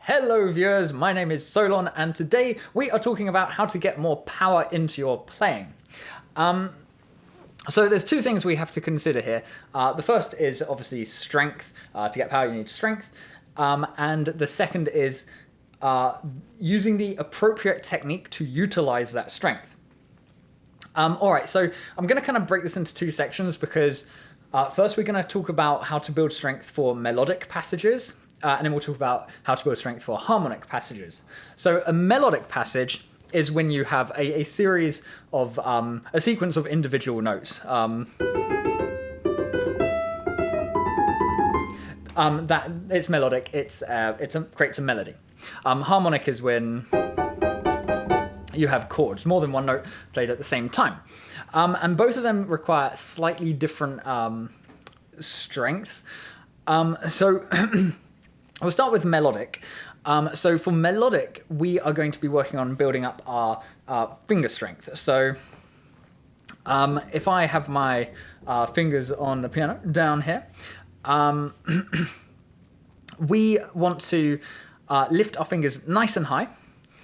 Hello viewers, my name is Solon and today we are talking about how to get more power into your playing. So there's two things we have to consider here. The first is obviously strength. To get power you need strength. And the second is using the appropriate technique to utilize that strength. Alright, so I'm going to kind of break this into two sections because first we're going to talk about how to build strength for melodic passages. And then we'll talk about how to build strength for harmonic passages. So a melodic passage is when you have a series of, a sequence of individual notes. That it's melodic, it creates a melody. Harmonic is when you have chords, more than one note played at the same time. And both of them require slightly different strengths. So we'll start with melodic. So for melodic, we are going to be working on building up our finger strength. So if I have my fingers on the piano down here, we want to lift our fingers nice and high,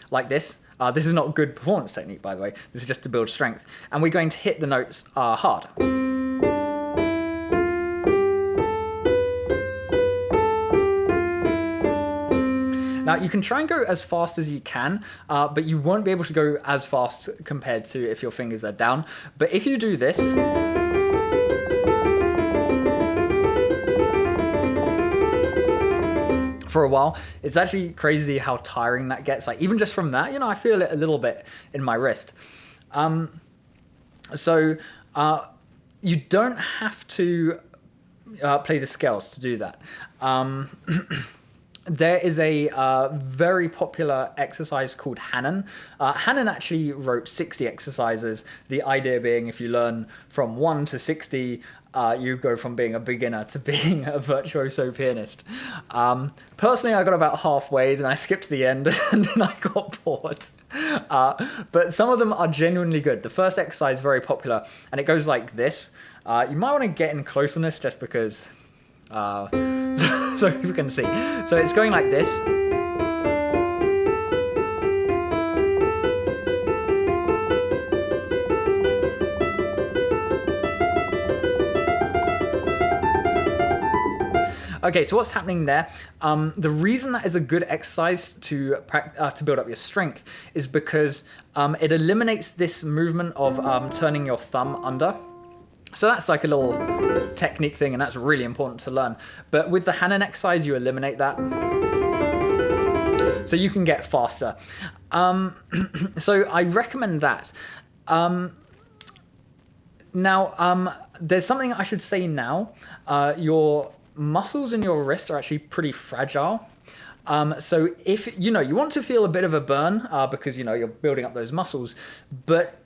like this. This is not good performance technique, by the way. This is just to build strength. And we're going to hit the notes hard. Now, you can try and go as fast as you can, but you won't be able to go as fast compared to if your fingers are down. But if you do this, for a while, it's actually crazy how tiring that gets. Like, even just from that, I feel it a little bit in my wrist. So you don't have to play the scales to do that. There is a very popular exercise called Hanon. Hanon actually wrote 60 exercises. The idea being if you learn from 1 to 60, you go from being a beginner to being a virtuoso pianist. Personally, I got about halfway, then I skipped to the end, and then I got bored. But some of them are genuinely good. The first exercise is very popular, and it goes like this. You might want to get in close on this just because... so people can see. So it's going like this. Okay, so what's happening there? The reason that is a good exercise to build up your strength is because it eliminates this movement of turning your thumb under. So that's like a little technique thing, and that's really important to learn. But with the Hanon exercise, you eliminate that. So you can get faster. So I recommend that. Now, there's something I should say now. Your muscles in your wrist are actually pretty fragile. So if, you want to feel a bit of a burn because, you're building up those muscles, but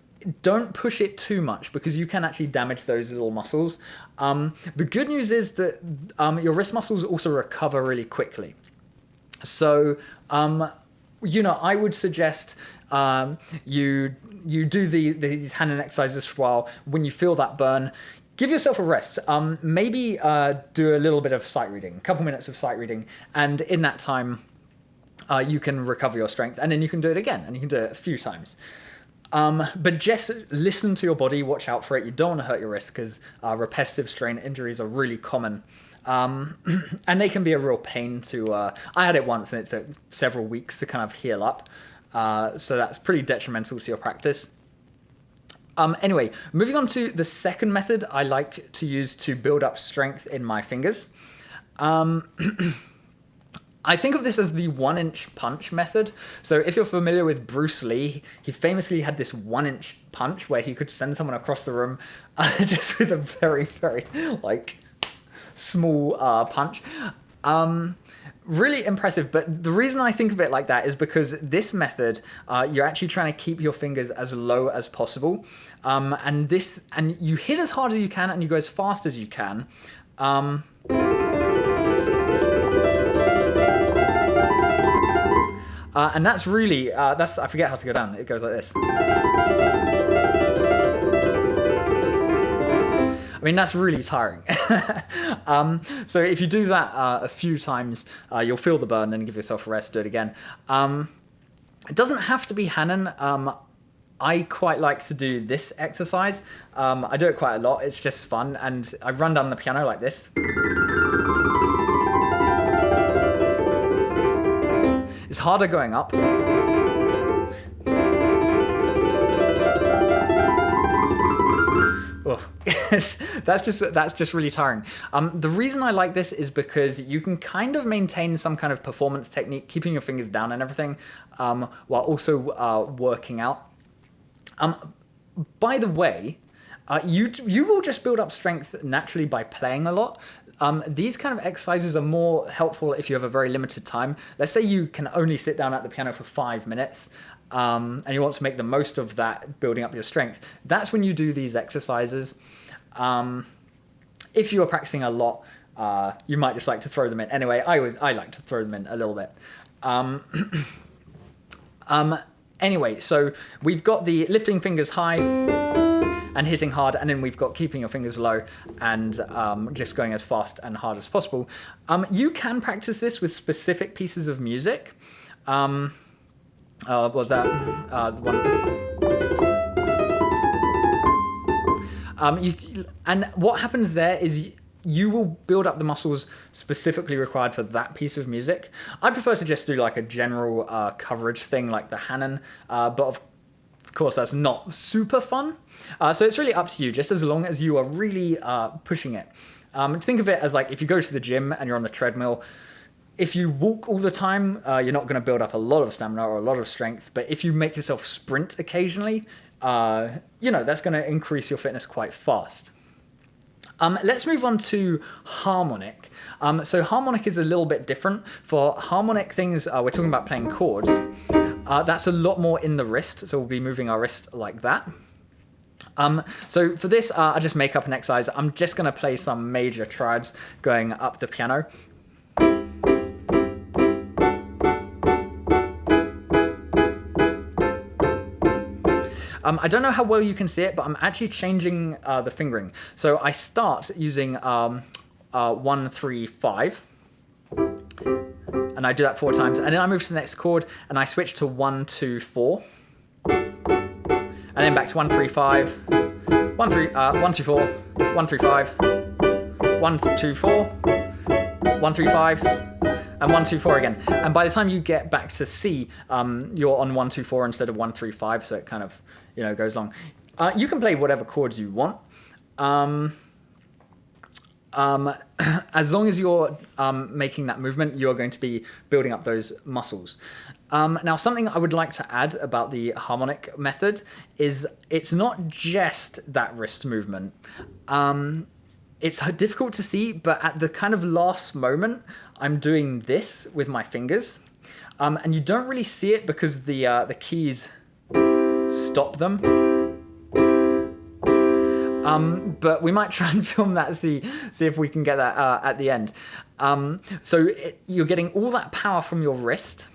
don't push it too much because you can actually damage those little muscles. The good news is that your wrist muscles also recover really quickly. So, I would suggest you do these Hanon exercises for a while. When you feel that burn, give yourself a rest. Maybe do a little bit of sight reading, a couple minutes of sight reading, and in that time, you can recover your strength, and then you can do it again, and you can do it a few times. But just listen to your body, watch out for it. You don't want to hurt your wrist because repetitive strain injuries are really common. And they can be a real pain to... I had it once and it took several weeks to kind of heal up. So that's pretty detrimental to your practice. Anyway, moving on to the second method I like to use to build up strength in my fingers. I think of this as the 1-inch punch method. So if you're familiar with Bruce Lee, he famously had this 1-inch punch where he could send someone across the room just with a very, very, small punch. Really impressive, but the reason I think of it like that is because this method, you're actually trying to keep your fingers as low as possible. And you hit as hard as you can and you go as fast as you can. And that's really, I forget how to go down. It goes like this. I mean, that's really tiring. So if you do that a few times, you'll feel the burn, then give yourself a rest, do it again. It doesn't have to be Hanon. I quite like to do this exercise. I do it quite a lot. It's just fun. And I run down the piano like this. It's harder going up. Oh, that's just really tiring. The reason I like this is because you can kind of maintain some kind of performance technique, keeping your fingers down and everything, while also working out. By the way, you will just build up strength naturally by playing a lot. These kind of exercises are more helpful if you have a very limited time. Let's say you can only sit down at the piano for 5 minutes, and you want to make the most of that, building up your strength. That's when you do these exercises. If you are practicing a lot, you might just like to throw them in. Anyway, I like to throw them in a little bit. Anyway, so we've got the lifting fingers high and hitting hard, and then we've got keeping your fingers low and just going as fast and hard as possible. You can practice this with specific pieces of music. What was that? One. And what happens there is you will build up the muscles specifically required for that piece of music. I prefer to just do like a general coverage thing like the Hanon, but of course that's not super fun. So it's really up to you, just as long as you are really pushing it. Think of it as like if you go to the gym and you're on the treadmill, if you walk all the time, you're not going to build up a lot of stamina or a lot of strength, but if you make yourself sprint occasionally, that's going to increase your fitness quite fast. Let's move on to harmonic. So harmonic is a little bit different. For harmonic things, we're talking about playing chords. That's a lot more in the wrist, so we'll be moving our wrist like that. So for this, I just make up an exercise. I'm just going to play some major triads going up the piano. I don't know how well you can see it, but I'm actually changing the fingering. So I start using 1, 3, 5. And I do that 4 times. And then I move to the next chord and I switch to 1, 2, 4. And then back to 1, 3, 5. 1, 3, 1, 2, 4. 1, 3, 5. 1, 2, 4. 1, 3, 5. And 1, 2, 4 again. And by the time you get back to C, you're on 1, 2, 4 instead of 1, 3, 5. So it kind of goes long. You can play whatever chords you want. As long as you're making that movement, you're going to be building up those muscles. Now, something I would like to add about the harmonic method is it's not just that wrist movement. It's difficult to see, but at the kind of last moment, I'm doing this with my fingers. And you don't really see it because the keys stop them. But we might try and film that, see if we can get that at the end. So you're getting all that power from your wrist,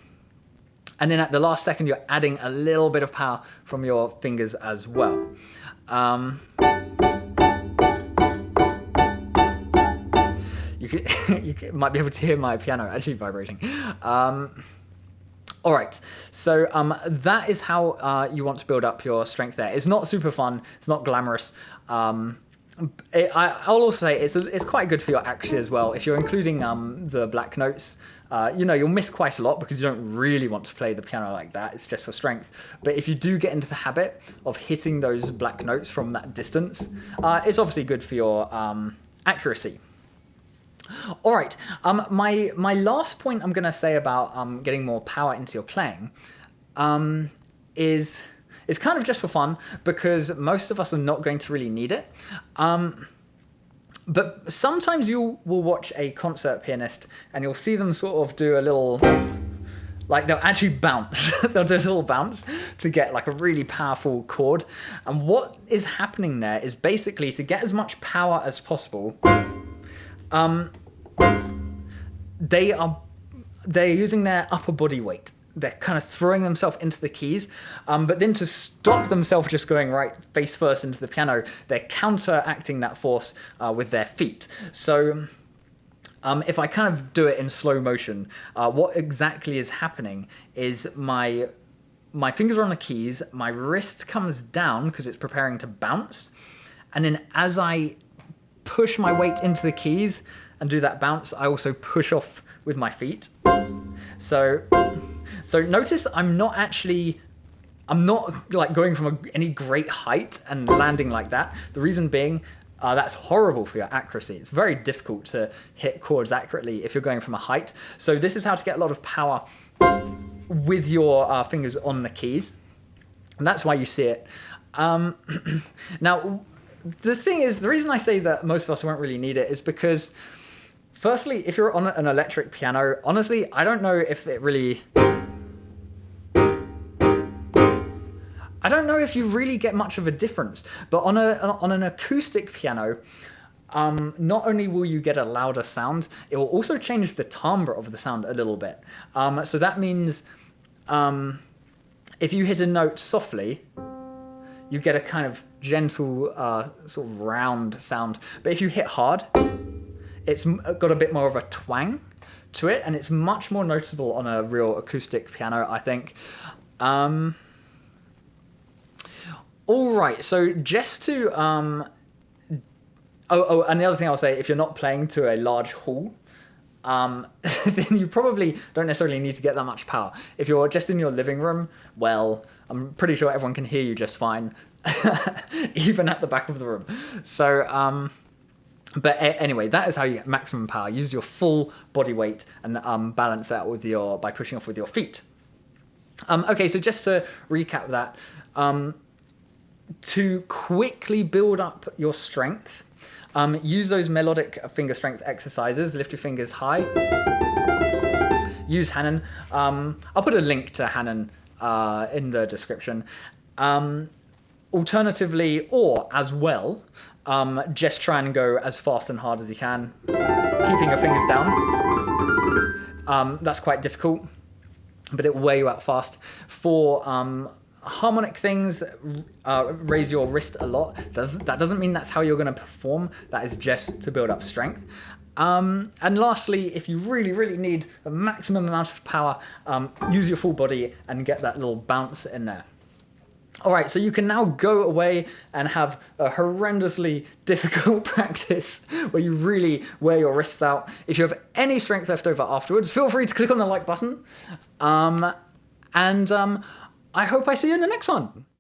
and then at the last second you're adding a little bit of power from your fingers as well. You might be able to hear my piano actually vibrating. All right, so that is how you want to build up your strength there. It's not super fun. It's not glamorous. I'll also say it's quite good for your accuracy as well. If you're including the black notes, you'll miss quite a lot because you don't really want to play the piano like that. It's just for strength. But if you do get into the habit of hitting those black notes from that distance, it's obviously good for your accuracy. All right, my last point I'm going to say about getting more power into your playing is kind of just for fun, because most of us are not going to really need it. But sometimes you will watch a concert pianist and you'll see them sort of do a little, like they'll actually bounce. They'll do a little bounce to get like a really powerful chord. And what is happening there is basically to get as much power as possible, they're using their upper body weight. they're kind of throwing themselves into the keys, but then to stop themselves just going right face first into the piano, they're counteracting that force with their feet. So if I kind of do it in slow motion, what exactly is happening is my fingers are on the keys, my wrist comes down because it's preparing to bounce, and then as I push my weight into the keys and do that bounce, I also push off with my feet. So notice I'm not like going from any great height and landing like that. The reason being, that's horrible for your accuracy. It's very difficult to hit chords accurately if you're going from a height. So this is how to get a lot of power with your fingers on the keys. And that's why you see it. Now, the thing is, the reason I say that most of us won't really need it is because, firstly, if you're on an electric piano, honestly, I don't know if it really... I don't know if you really get much of a difference, but on an acoustic piano, not only will you get a louder sound, it will also change the timbre of the sound a little bit. So that means if you hit a note softly, you get a kind of gentle, sort of round sound. But if you hit hard, it's got a bit more of a twang to it, and it's much more noticeable on a real acoustic piano, I think. All right, so just to... and the other thing I'll say, if you're not playing to a large hall, then you probably don't necessarily need to get that much power. If you're just in your living room, well, I'm pretty sure everyone can hear you just fine, even at the back of the room. So, but anyway, that is how you get maximum power. Use your full body weight and balance that with by pushing off with your feet. Okay, so just to recap that, to quickly build up your strength, use those melodic finger strength exercises. Lift your fingers high. Use Hanon. I'll put a link to Hanon in the description. Alternatively, or as well, just try and go as fast and hard as you can, keeping your fingers down. That's quite difficult, but it will wear you out fast. For harmonic things, raise your wrist a lot. That doesn't mean that's how you're going to perform. That is just to build up strength. And lastly, if you really, really need a maximum amount of power, use your full body and get that little bounce in there. All right, so you can now go away and have a horrendously difficult practice where you really wear your wrists out. If you have any strength left over afterwards, feel free to click on the like button. I hope I see you in the next one.